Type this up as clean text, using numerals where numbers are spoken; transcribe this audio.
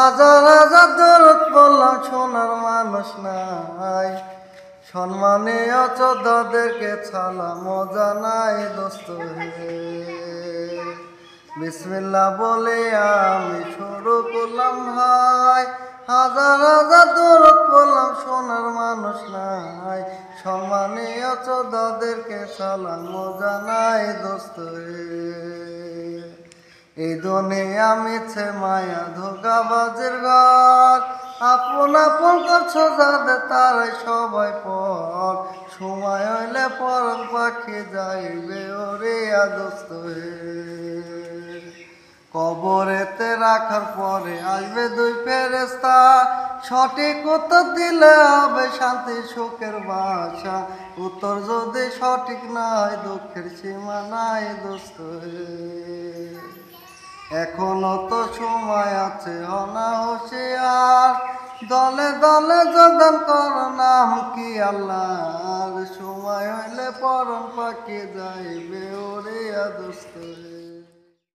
হাজার হাজার দরদ পড়লাম সোনার মানুষ নাই, সম্মানীয় চোদ্দাদেরকে ছালা মজা নাই দোস্ত হে। বিসমিল্লাহ বলে আমি শুরু করলাম ভাই, হাজার হাজার দরদ পড়লাম সোনার মানুষ নাই, সম্মানীয় চোদ্দাদেরকে ছালা মজা নাই দোস্ত হে। এই দুনিয়া মিছে মায়া ধোঁকাবাজের ঘর, আপন আপন করছো যাদের তারাই সবাই পর, সময় হইলে পরম পাখি যাইবে ওরে দোস্ত হে। কবরেতে রাখার পরে আসবে দুই ফেরেশতা, সঠিক উত্তর দিলে হবে শান্তি সুখের বাসা, উত্তর যদি সঠিক না হয় দুঃখের সীমা নাই দোস্ত হে। এখনো তো সময় আছে হনা হুঁশিয়ার, দলে দলে যোগদান কর নাম কি আল্লাহর, সময় হইলে পরম পাখি যাইবে ওরে দোস্ত হে।